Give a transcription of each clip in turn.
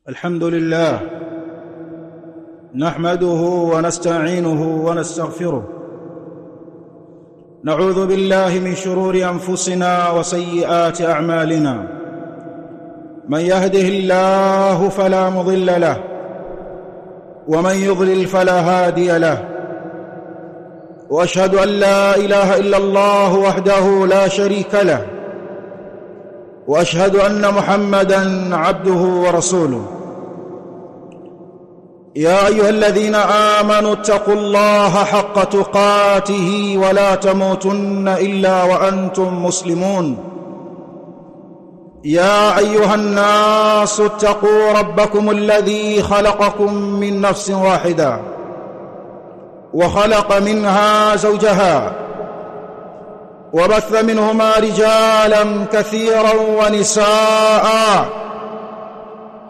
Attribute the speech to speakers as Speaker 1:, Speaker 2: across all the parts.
Speaker 1: الحمد لله نحمده ونستعينه ونستغفره نعوذ بالله من شرور أنفسنا وسيئات أعمالنا من يهده الله فلا مضل له ومن يضلل فلا هادي له وأشهد أن لا إله إلا الله وحده لا شريك له وأشهد أن محمدًا عبده ورسوله يا أيها الذين آمنوا اتقوا الله حق تقاته ولا تموتن إلا وأنتم مسلمون يا أيها الناس اتقوا ربكم الذي خلقكم من نفس واحدة وخلق منها زوجها وبث منهما رجالا كثيرا ونساء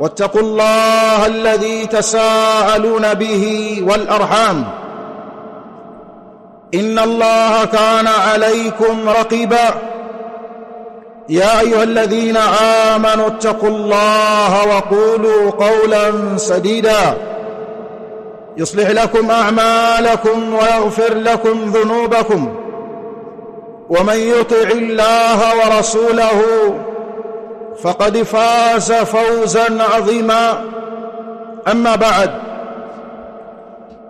Speaker 1: واتقوا الله الذي تساءلون به والأرحام إن الله كان عليكم رقيبا يا أيها الذين آمنوا اتقوا الله وقولوا قولا سديدا يصلح لكم أعمالكم ويغفر لكم ذنوبكم ومن يطع الله ورسوله فقد فاز فوزا عظيما أما بعد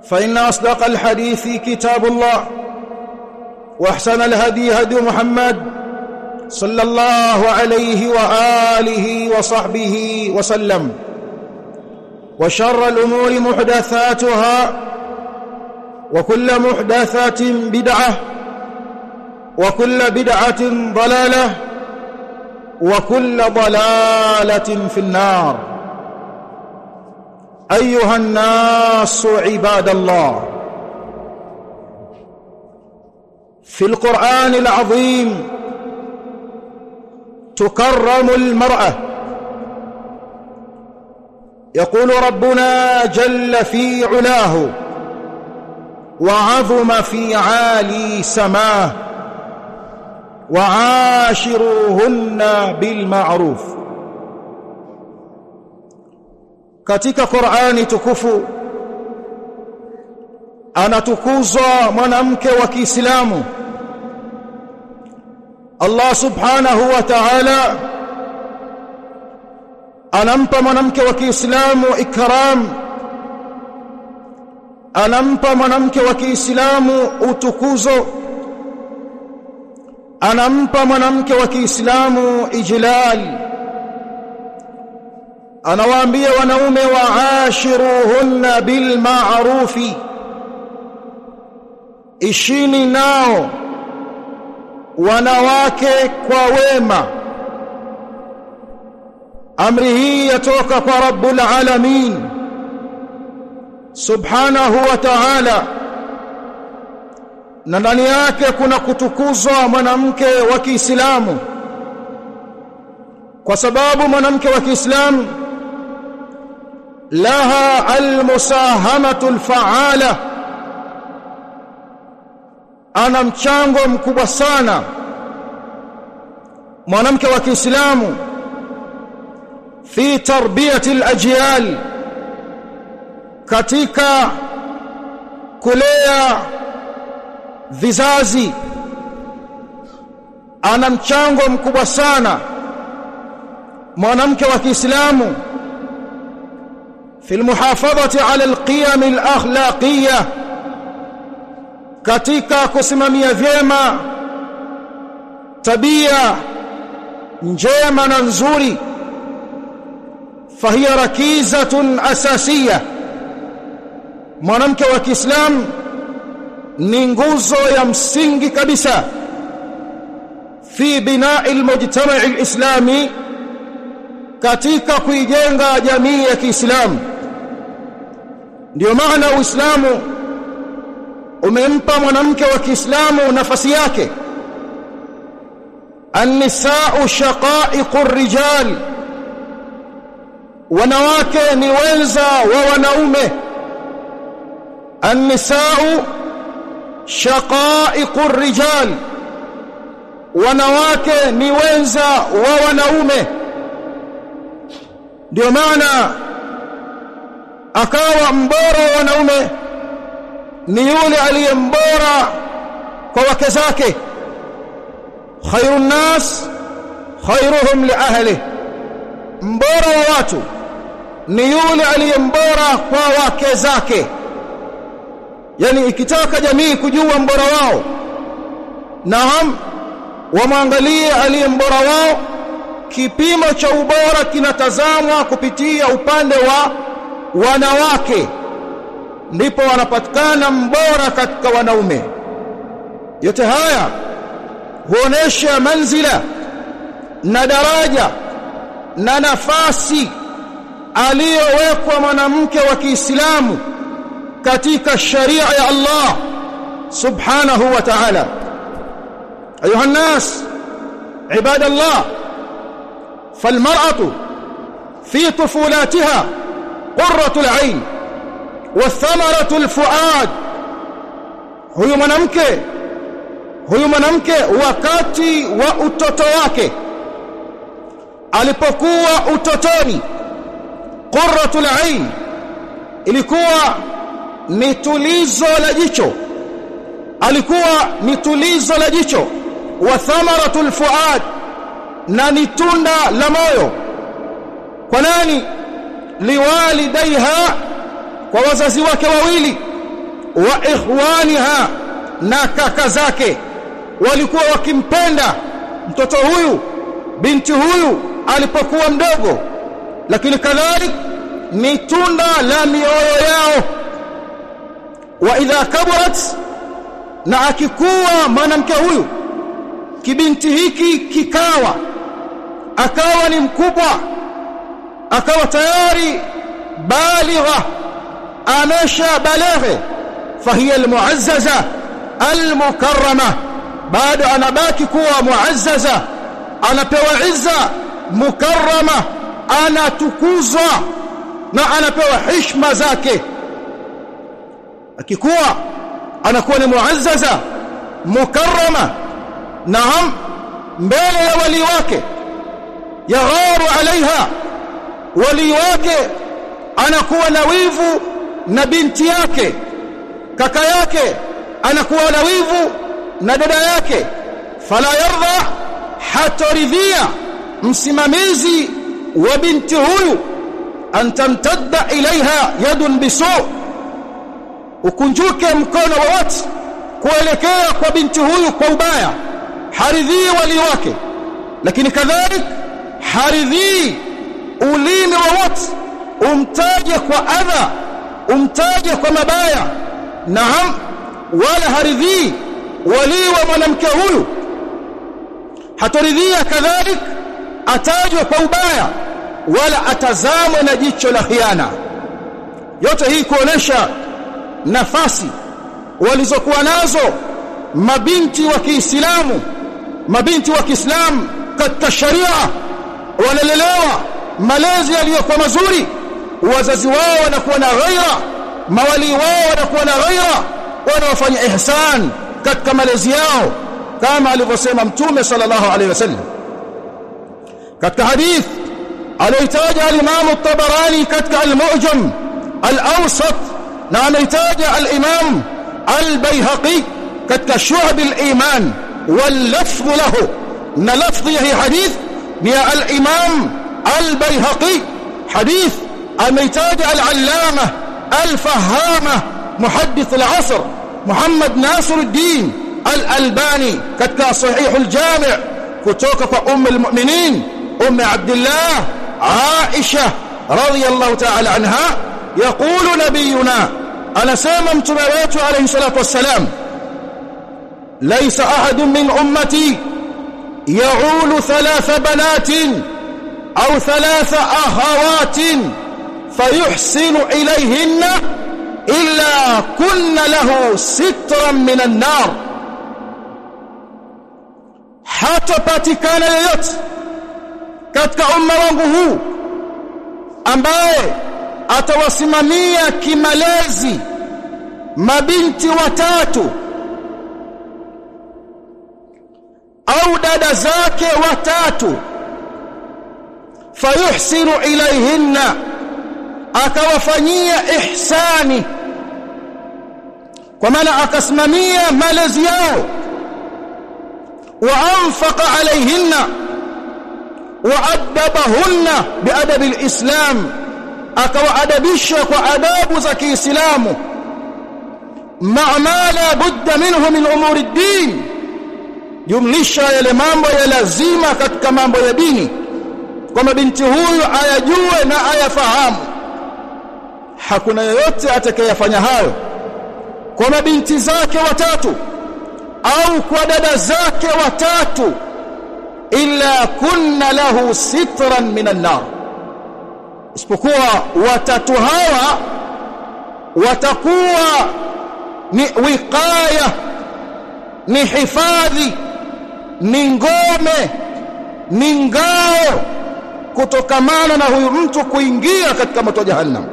Speaker 1: فإن أصدق الحديث كتاب الله وأحسن الهدي هدي محمد صلى الله عليه وآله وصحبه وسلم وشر الأمور محدثاتها وكل محدثة بدعة وكل بدعة ضلالة وكل ضلالة في النار أيها الناس عباد الله في القرآن العظيم تكرم المرأة يقول ربنا جل في علاه وعظم في عالي سماه وعاشروهن بالمعروف katika Qur'ani tukufu anatukuzwa mwanamke wa Kiislamu Allah subhanahu wa ta'ala anampa mwanamke wa Kiislamu ikram anampa mwanamke wa Kiislamu utukuzo anampa mwanamke wa Kiislamu ijlal anawaambia wanaume waashiruhunna bil ma'rufi ishini nao wanawake kwa wema amri hii yatoka kwa Rabbul Alamin subhanahu wa ta'ala na ndani yake kuna kutukuzwa mwanamke wa Kiislamu kwa sababu mwanamke wa Kiislamu laha almusahamatu alfaala ana mchango mkubwa sana mwanamke wa Kiislamu fi tarbiyati alajyal katika kulea vizazi ana mchango mkubwa sana mwanamke wa Kiislamu في المحافظة على القيم الأخلاقية katika kusimamia vyema tabia njema na nzuri fahiya rakizatun asasiyah mwanamke wa Kiislamu ni nguzo ya msingi kabisa fi bina'i almujtama' alislami katika kuijenga jamii ya Kiislamu ndio maana Uislamu umempa mwanamke wa Kiislamu nafasi yake an-nisa'u shaqa'iqur rijal wanawake ni wenza wa wanaume an-nisa'u shaqa'iqur rijal wanawake ni wenza wa wanaume. Ndio maana akawa mbora wa wanaume ni yule aliyembora kwa wake zake. Khairun nas khairuhum li ahli, mbora wa watu ni yule aliyembora kwa wake zake. Yani ikitaka jamii kujua mbora wao, naam, wamwangalie aliyembora wao. Kipimo cha ubora kinatazamwa kupitia upande wa wanawake, ndipo wanapatikana mbora katika wanaume. Yote haya huonesha manzila na daraja na nafasi aliyowekwa mwanamke wa Kiislamu katika sharia ya Allah subhanahu wa ta'ala. Ayuha an-nas ibadallah, فالمرأة في طفولاتها قرة العين وثمرة الفؤاد. huyu mwanamke wakati wa utoto wake, alipokuwa utotoni, qurratul ain ilikuwa ni tulizo la jicho, alikuwa ni tulizo la jicho, wa thamaratul fuad, na ni tunda la moyo. Kwa nani? Liwalidaiha, kwa wazazi wake wawili, wa ikhwaniha, na kaka zake walikuwa wakimpenda mtoto huyu, binti huyu alipokuwa mdogo, lakini kadhalik ni tunda la mioyo yao. Wa idha kabarat, na akikuwa mwanamke huyu, kibinti hiki kikawa, akawa ni mkubwa, akawa tayari baligha, amesha balaghe, fahiya almuazzaza almukarrama, bado anabaki kuwa muazzaza, anapewa izza, mukarrama, anatukuzwa na anapewa heshima zake. Akikuwa anakuwa ni muazzaza, mukarrama, naam, mbele ya wali wake, yagharu alaiha, wali wake anakuwa na wivu na binti yake, kaka yake anakuwa na wivu na dada yake. Fala yarda, hataridhia msimamizi wa binti huyu an tamtadda ilaiha yadun bisu, ukunjuke mkono wowote kuelekea kwa binti huyu kwa ubaya. Haridhii wali wake, lakini kadhalik haridhii ulimi wowote umtaje kwa adha, umtaje kwa mabaya. Naam, wala haridhii wali wa mwanamke huyu, hataridhia kadhalik atajwe kwa ubaya, wala atazamwe na jicho la khiana. Yote hii kuonesha nafasi walizokuwa nazo mabinti wa Kiislamu, mabinti wa Kiislamu katika sharia. Wanalelewa malezi yaliyokuwa mazuri, wazazi wao wanakuwa na ghaira, mawali wao wanakuwa na ghaira, wanawafanya ihsan katika malezi yao, kama alivyosema Mtume sallallahu alaihi wasallam katika hadith aliyotaja al-Imam at-Tabarani katika al-Mu'jam al-Awsat, na ameitaja al-Imam al-Baihaqi katika Shu'ab al-Iman, wal-lafdh lahu, na lafdhi hii hadith ni al-Imam al-Baihaqi. Hadith ameitaja al-Allama al-Fahama muhaddith al-asr Muhammad Nasiruddin al-Albani katika Sahih al-Jami' kutoka kwa al-Mu'minin عبد الله عائشة رضي الله تعالى عنها. يقول نبينا أنا سامم تبوات عليه الصلاة والسلام: ليس أحد من أمتي يعول 3 بنات أو 3 أخوات فيحسن إليهن إلا كن له سترا من النار. حتى باتكان يوت katika umma wangu huu ambaye atawasimamia kimalezi mabinti 3 au dada zake 3, fayuhsinu ilayhinna, akawafanyia ihsani, kwa maana akasimamia malezi yao, wa anfaqa alayhinna wa adabahunna biadab alislam, akawaadabisha kwa adabu za Kiislamu, ma'a ma la budda minhu min umuri ad-din, jumlisha yale mambo ya lazima katika mambo ya dini, kwamba binti huyu ayajue na ayafahamu. Hakuna yeyote atakayefanya hayo kwa mabinti zake watatu au kwa dada zake watatu, illa kunna lahu sitran minan nar, isipokuwa watatu hawa watakuwa ni wiqaya, ni hifadhi, ni ngome, ni ngao kutokamana na huyu mtu kuingia katika moto wa jahannam.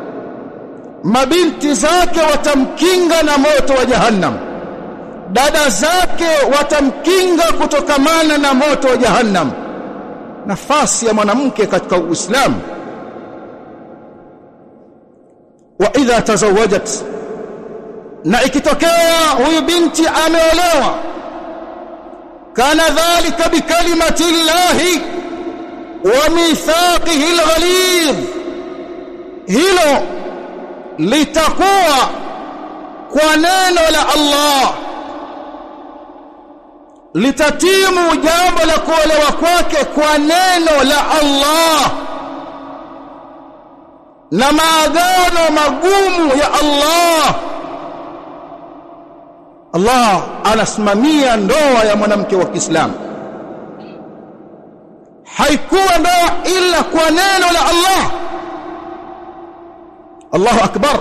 Speaker 1: Mabinti zake watamkinga na moto wa jahannam, dada zake watamkinga kutokamana na moto wa jahannam. Nafasi ya mwanamke katika Uislamu. Wa idha tazawajat, na ikitokea huyu binti ameolewa, kana dhalika bikalimati llahi wa mithaqihi alghalidh, hilo litakuwa kwa neno la Allah, litatimu jambo la kuolewa kwake kwa neno la Allah na maagano magumu ya Allah. Allah anasimamia ndoa ya mwanamke wa Kiislamu. Haikuwa ndoa ila kwa neno la Allah. Allahu akbar.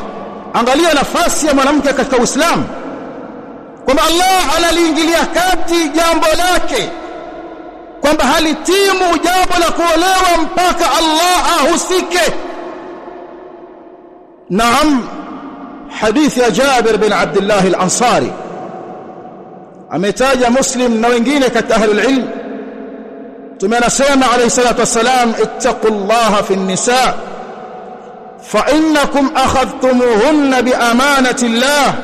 Speaker 1: Angalia nafasi ya mwanamke katika Uislamu, kwamba Allah analiingilia kati jambo lake, kwamba halitimu jambo la kuolewa mpaka Allah ahusike. Naam, hadithi ya Jabir bin Abdullah al-Ansari ametaja Muslim na wengine katika ahlul ilm. Tumenasema alayhi salatu wassalam, ittaqullaha fi an-nisa fa innakum akhadhtumuhunna bi amanati llah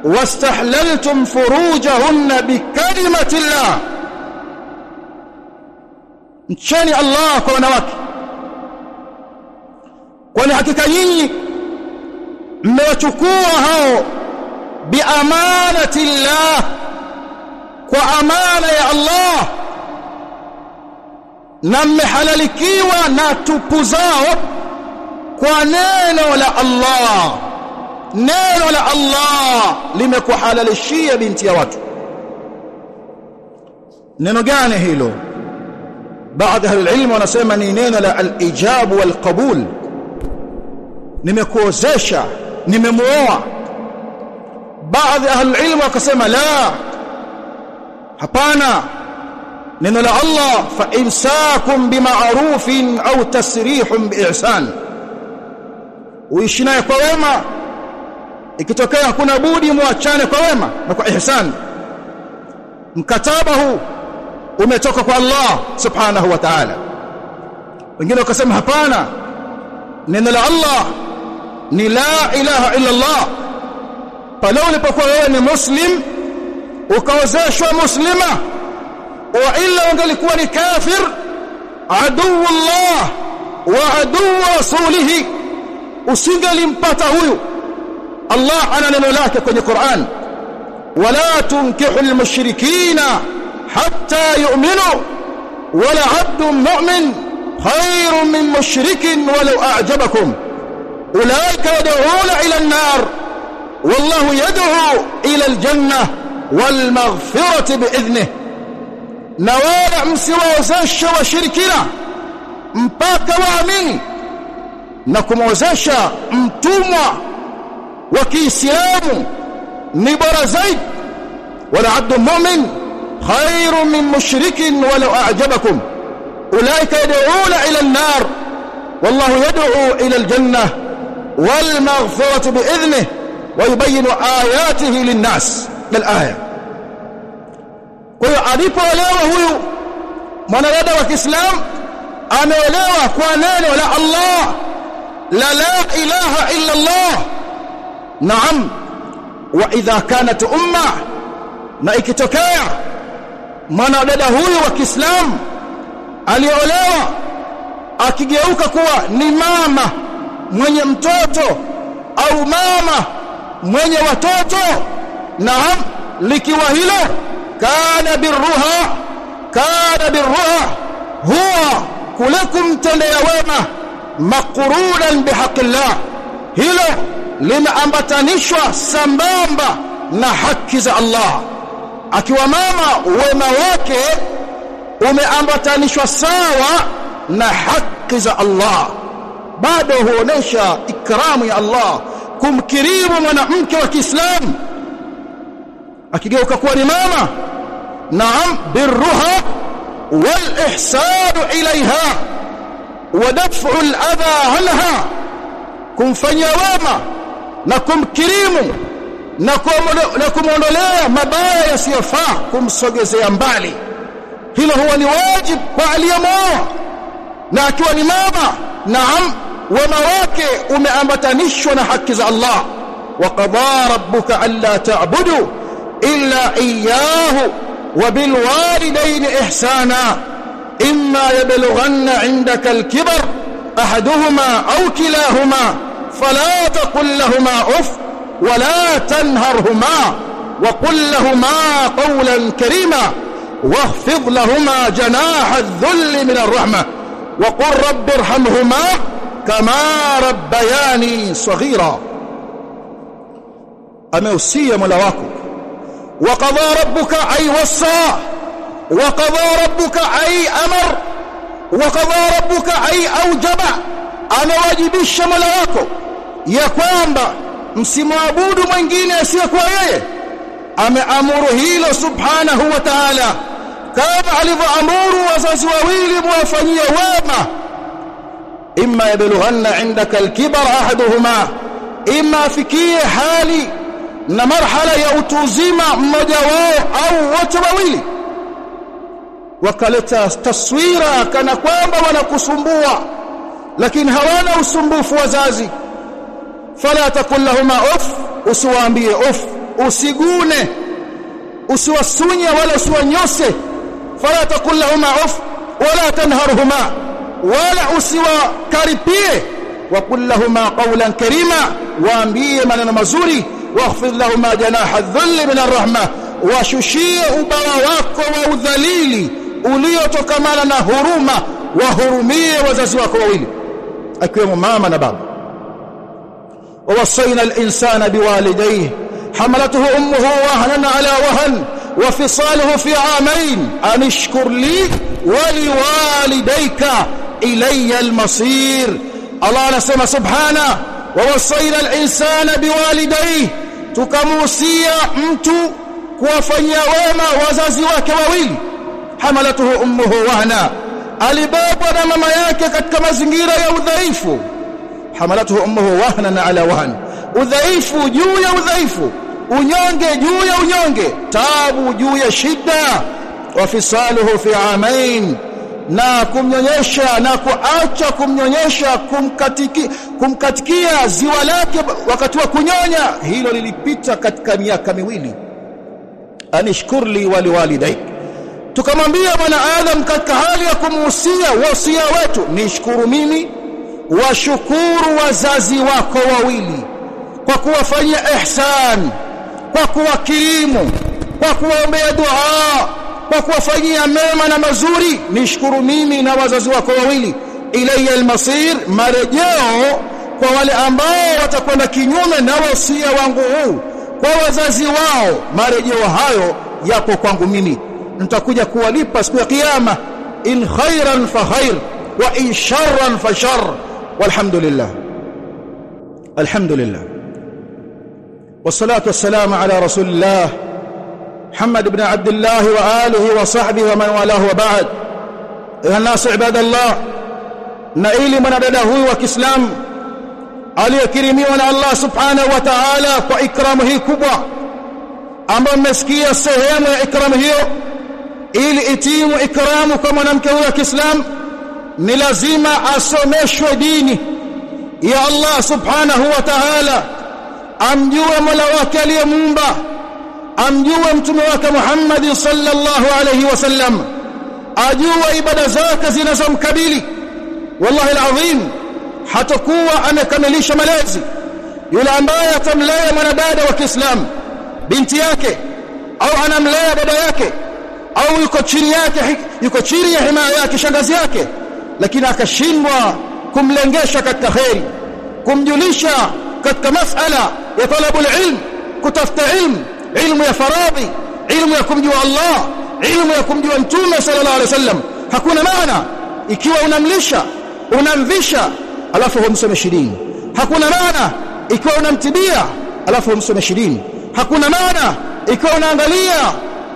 Speaker 1: wastahlaltum furujahunna bi kalimati llah. Mcheni Allah kwa wanawake, kwani hakika nyinyi mmewachukua hao bi amanati llah, kwa amana ya Allah, na mmehalalikiwa na tupu zao kwa neno la Allah. Neno la Allah limekuhalalishia binti ya watu. Neno gani hilo? Baadhi ya ilmu wanasema ni neno la al-ijab wal qabul. Nimekuozesha, nimemuoa. Baadhi ya ilmu wakasema la, hapana, neno la Allah, fa imsakum bima'rufin au tasrihun biihsan, uishi naye kwa wema, ikitokea hakuna budi muachane kwa wema na kwa ihsan. Mkataba huu umetoka kwa Allah subhanahu wa ta'ala. Wengine wakasema hapana, neno la Allah ni la ilaha illa Allah. Pale ulipokuwa wewe ni muslim ukaozeshwa muslima, wa illa ungelikuwa ni kafir, aduwullah wa aduwwu rasulihi, usingelimpata huyu. Allah ana neno lake kwenye Qur'an, wala tunkihu almushrikina hatta yu'minu wala 'abdun mu'min khayrun min mushrikin walau a'jabakum ulaika yad'una ila an-nar wallahu yad'u ila al-jannah wal maghfirati bi'idhnihi. Na wala msiwaozeshe washirikina mpaka waamini, na kumwozesha mtumwa wa Kiislamu ni bora zaidi. Wala 'abdun mu'min khayrun min mushrikin walau a'jabakum ulaika yad'una ila an-nar wallahu yad'u ila al-jannah wal maghfirati bi'idhnihi wa yubayyinu ayatihi lin-nas. Al-aya. Kwa hiyo alipoolewa huyu mwanadada wa Kiislamu, ameolewa kwa neno la Allah, la ilaha illa Allah. Naam, wa idha kanat umma, na ikitokea mwanadada huyu wa Kiislamu aliolewa akigeuka kuwa ni mama mwenye mtoto au mama mwenye watoto, naam, likiwa hilo kana birruha huwa kulakum tendea wema maqrunan bihaqqillah, hilo limeambatanishwa sambamba na haki za Allah. Akiwa mama, wema wake umeambatanishwa sawa na haki za Allah, bado huonesha ikramu ya Allah, kumkirimu mwanamke wa Kiislamu akigeuka kuwa ni mama. Naam, birruha wal ihsanu ilaiha wa daf'u al adha anha, kumfanyia wema na kumkirimu na kumondolea mabaya yasiyofaa, kumsogezea mbali. Hilo huwa ni wajibu kwa aliyemoa, na akiwa ni mama, naam, wema wake umeambatanishwa na haki za Allah. wa qadha rabbuka alla ta'budu illa iyyahu wa bil walidayni ihsana imma yablughanna 'indaka al kibar ahaduhuma aw kilahuma fala taqul lahumā uff ولا تنهرهما وقل لهما قولا كريما واخفض لهما جناح الذل من الرحمة وقل رب ارحمهما كما ربياني صغيرا. أموصي مولا wako وقضى ربك أي وصى وقضى ربك أي أمر وقضى ربك أي أوجب. amewajibisha mola wako ya kwamba msimwabudu mwingine asiyekuwa yeye. Ameamuru hilo subhanahu wa ta'ala, kama alivyoamuru wazazi wawili muwafanyie wema. imma yablughanna 'indaka al-kibar ahaduhuma, imma afikie hali na marhala ya utu uzima mmoja wao au wote wawili, wakaleta taswira kana kwamba wanakusumbua, lakini hawana usumbufu wazazi. fala taqul lahumā uff, usiwaambie uff, usigune, usiwasunye wala usiwanyose. fala taqul lahumā uff wala tanharhumā, wala usiwakaripie. wa qul lahumā qawlan karīmā, waambie maneno mazuri. wakhfid lahumā janāha adh-dhulli min ar-rahmah, washushie ubawa wako wa udhalili uliotokamana na huruma, wahurumie wazazi wako wawili akiwemo mama na baba. ووصينا الإنسان بوالديه حملته أمه وهنا على وهن وفصاله في عامين أن اشكر لي ولوالديك إلي المصير. الله نسمى سبحانه ووصينا الإنسان بوالديه, tukamuhusia mtu kuwafanyia wema wazazi wake wawili. حملته أمه وهنا, alibebwa na mama yake katika mazingira ya udhaifu. حملته أمه وهنا على وهن, udhaifu juu ya udhaifu, unyonge juu ya unyonge, taabu juu ya shida. wafisaluhu fi amain, na kumnyonyesha na kuacha kumnyonyesha, kumkatikia ziwa lake wakati wa kunyonya, hilo lilipita katika miaka miwili. anishkurli waliwalidayk, tukamwambia bwana Adam katika hali ya kumuhusia wasia wetu, nishukuru mimi, washukuru wazazi wako wawili kwa kuwafanyia ihsan, kwa kuwakirimu, kwa kuwaombea dua, kwa kuwafanyia mema na mazuri. nishukuru mimi na wazazi wako wawili. ilayya almasir, marejeo kwa wale ambao watakwenda kinyume na wasia wangu huu kwa wazazi wao, marejeo hayo yapo kwangu mimi, nitakuja kuwalipa siku ya kiyama. in khairan fa khair wa in sharran fa shar. walhamdulillah, alhamdulillah, wassalatu wassalamu ala rasulillah Muhammad ibn Abdullah wa alihi wa sahbihi wa man walahu wa ba'd. ayuha nasu ibadallah, na ili mwanadada huyu wa Kiislamu aliyekirimiwa na Allah subhanahu wa ta'ala kwa ikramu hii kubwa, ambayo mmesikia sehemu ya ikramu hiyo, ili itimu ikramu kwa mwanamke huyu wa Kiislamu, ni lazima asomeshwe dini, ya Allah subhanahu wa ta'ala, amjue Mola wake aliyemuumba, amjue mtume wake Muhammad sallallahu alayhi wasallam, ajue ibada zake zinazomkabili. Wallahi alazim, hatakuwa amekamilisha malezi yule ambaye atamlea mwanadada wa Kiislamu binti yake, au anamlea dada yake, au yuko chini yake, yuko chini ya himaya yake shangazi yake, lakini akashindwa kumlengesha katika khairi, kumjulisha katika masala ya talabul ilm, kutafuta ilmu ya faradhi, ilmu ya kumjua Allah, ilmu ya kumjua mtume sallallahu alaihi wasallam. Hakuna maana ikiwa unamlisha, unamvisha alafu humsomeshi dini. Hakuna maana ikiwa unamtibia alafu humsomeshi dini. Hakuna maana ikiwa unaangalia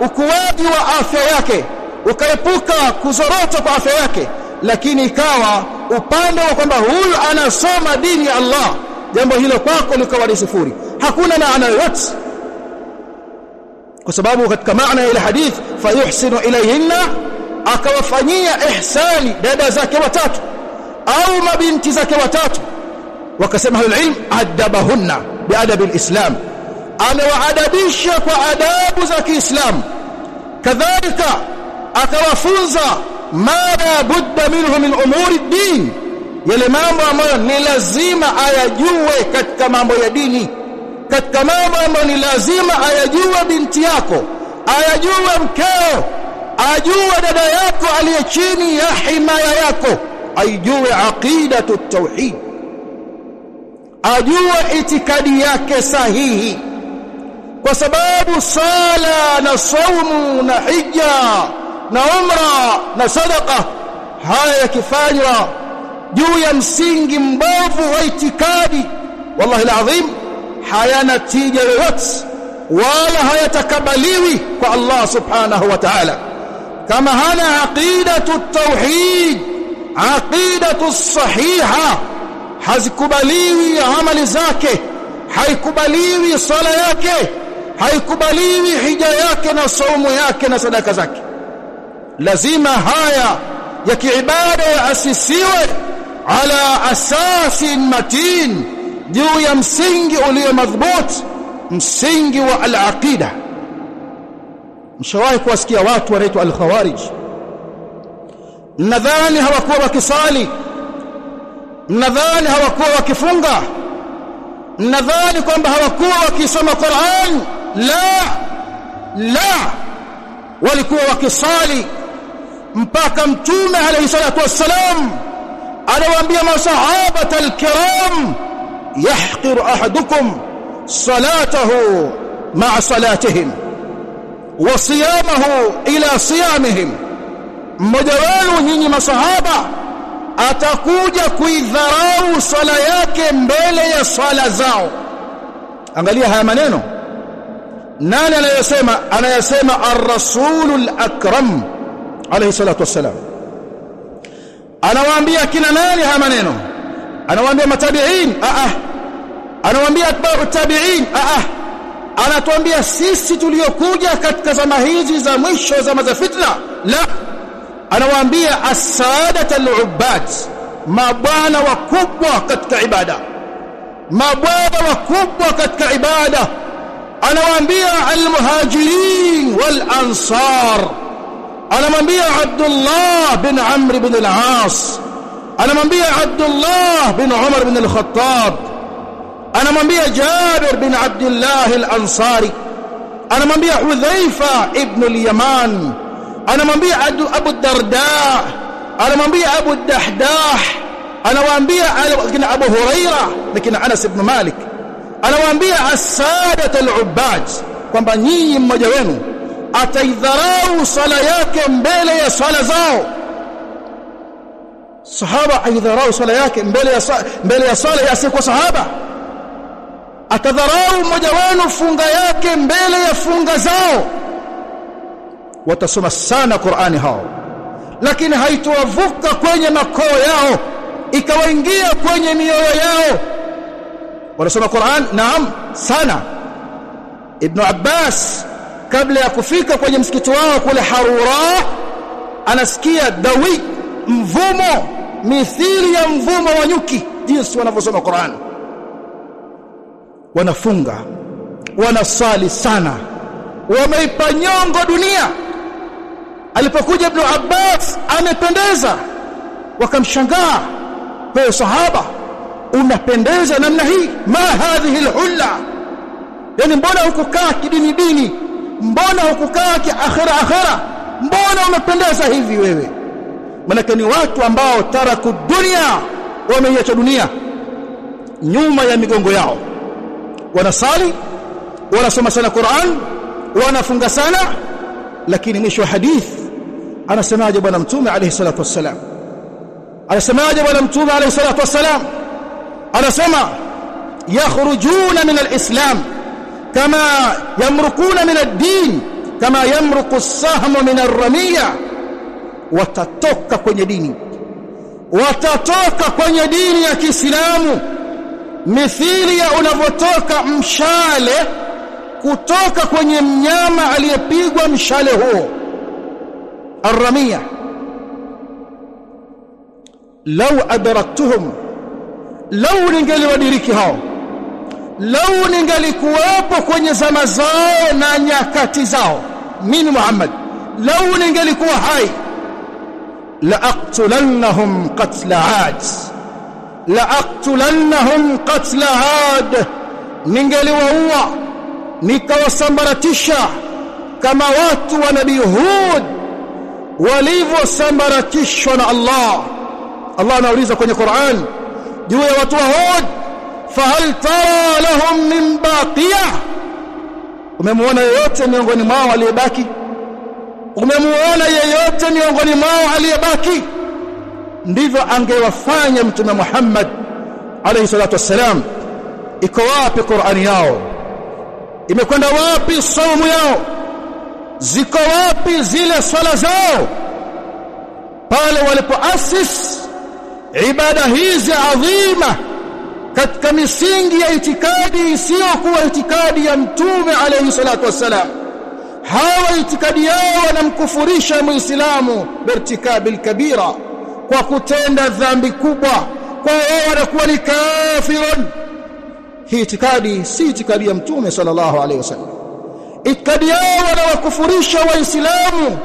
Speaker 1: ukuaji wa afya yake, ukaepuka kuzorota kwa afya yake, lakini ikawa upande wa kwamba huyu anasoma dini ya Allah, jambo hilo kwako likawa ni sifuri. Hakuna maana yoyote, kwa sababu katika maana ile hadith fayuhsinu ilayhinna, akawafanyia ihsani dada zake watatu au mabinti zake watatu. Wakasema ahlul adabahunna biadabi alislam, amewaadabisha kwa adabu za Kiislamu. Kadhalika akawafunza ma budda minhu min umuri din, yale mambo ambayo ni lazima ayajue katika mambo ya dini, katika mambo ambayo ni lazima ayajue binti yako, ayajue mkeo, ajue dada yako aliye chini ya himaya yako, ajue aqidatu tauhid, ajue itikadi yake sahihi. Kwa sababu sala na saumu na hija na umra na sadaqa, haya yakifanywa juu ya msingi mbovu wa itikadi, wallahi alazim hayana tija yoyote wala hayatakabaliwi kwa Allah subhanahu wa ta'ala. Kama hana aqidatu tauhid, aqidatu sahiha, hazikubaliwi amali zake, haikubaliwi sala yake, haikubaliwi hija yake na saumu yake na sadaka zake. Lazima haya ya kiibada yaasisiwe ala asasin matin, juu ya msingi ulio madhubut, msingi wa al-aqida. Mshawahi kuwasikia watu wanaitwa al-khawarij, mnadhani hawakuwa wakisali, mnadhani hawakuwa wakifunga, mnadhani kwamba hawakuwa wakisoma Qur'an? La, walikuwa wakisali mpaka mtume alayhi salatu wassalam anawaambia masahaba al-kiram, yahqiru ahadukum salatahu ma'a salatihim wa siyamahu ila siyamihim, mmoja wenu nyinyi masahaba atakuja kuidharau sala yake mbele ya sala zao. Angalia haya maneno, nani anayosema? Anayasema ar-rasulul akram alayhi salatu wassalam. Anawaambia kina nani haya maneno? Anawaambia matabi'in? Anawaambia atba'u tabi'in? Anatuambia sisi tuliokuja katika zama hizi za mwisho, zama za fitna? La, anawaambia as-sadat al-ubbad, mabwana wakubwa katika ibada, mabwana wakubwa katika ibada. Anawaambia al-muhajirin wal-ansar, anamwambia Abdullah bin Amr bin al-As, anamwambia Abdullah bin Umar bin al-Khattab, anamwambia Jabir bin Abdullah al-Ansari, anamwambia Hudhaifa ibn al-Yaman, anamwambia Abu Darda, anamwambia Abu Dahdah, anawaambia Abu Huraira lakini Anas ibn Malik, anawaambia as-sadat al-ubbad, kwamba nyinyi mmoja wenu ataidharau sala yake mbele ya sala zao. Sahaba aidharau sala yake mbele ya sala ya siku sahaba. Atadharau mmoja wenu funga yake mbele ya funga zao. Watasoma sana Qur'ani hao, lakini haitowavuka kwenye makoo yao ikawaingia kwenye mioyo yao. Wanasoma Qur'an, naam, sana. Ibn Abbas kabla ya kufika kwenye msikiti wao kule Harura, anasikia dawi, mvumo mithili ya mvumo wa nyuki jinsi wanavyosoma Qur'an, wanafunga, wanasali sana, wameipa nyongo dunia. Alipokuja Ibn Abbas amependeza, wakamshangaa, wewe sahaba unapendeza namna hii, ma hadhihi alhulla, yani mbona hukukaa kidini dini, mbona hukukaa kiakhira, mbona umependeza hivi wewe? Maana ni watu ambao taraku dunia, wameiacha dunia nyuma ya migongo yao. Wanasali, wanasoma sana Qur'an, wanafunga sana, lakini mwisho wa hadith anasemaje bwana mtume alayhi salatu wassalam? Anasemaje bwana mtume alayhi salatu wassalam? Anasema yakhrujuna min al-islam kama yamrukuna min ad-din kama yamruku as-sahmu min ar-ramiya. Watatoka kwenye dini, watatoka kwenye dini ya Kiislamu mithili ya unavotoka mshale kutoka kwenye mnyama aliyepigwa mshale huo, ar-ramiya. Law adraktuhum, law ningeliwadiriki hao, law ningelikuwepo kwenye zama zao na nyakati zao, mimi Muhammad, law ningelikuwa hai, la aqtulannahum qatla 'ad, la aqtulannahum qatla 'ad, ningeliwaua nikawasambaratisha kama watu wa Nabii Hud walivyosambaratishwa na Allah. Allah anauliza kwenye Qur'an juu ya watu wa Hud, fahal tara lahum min baqiya, umemuona yeyote miongoni mwao aliyebaki? Umemuona yeyote miongoni mwao aliyebaki? Ndivyo angewafanya Mtume Muhammad alayhi salatu wassalam. Iko wapi Qur'ani yao? Imekwenda wapi saumu yao? Ziko wapi zile swala zao? Pale walipoasis ibada hizi adhima katika misingi ya itikadi isiyokuwa itikadi ya Mtume alayhi salatu wassalam, hawa itikadi yao wanamkufurisha Muislamu birtikabil kabira, kwa kutenda dhambi kubwa, kwa wao wanakuwa ni kafirun. Hii itikadi si itikadi ya Mtume sallallahu alayhi wasallam. Itikadi yao wanawakufurisha Waislamu,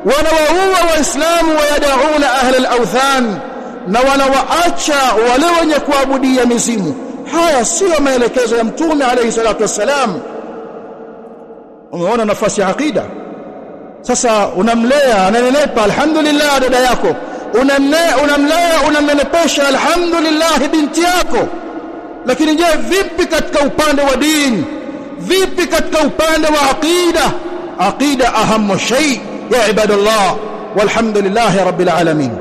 Speaker 1: wanawaua Waislamu, wayadauna ahla al-awthan, na wanawaacha wale wenye kuabudia mizimu. Haya sio maelekezo ya Mtume alayhi salatu wassalam. Umeona nafasi ya akida? Sasa unamlea, ananenepa, alhamdulillah dada yako, unamlea, unamnenepesha, alhamdulillah binti yako. Lakini je, vipi katika upande wa dini? Vipi katika upande wa aqida? Aqida ahamu shay ya ibadallah, walhamdulillahi rabbil alamin.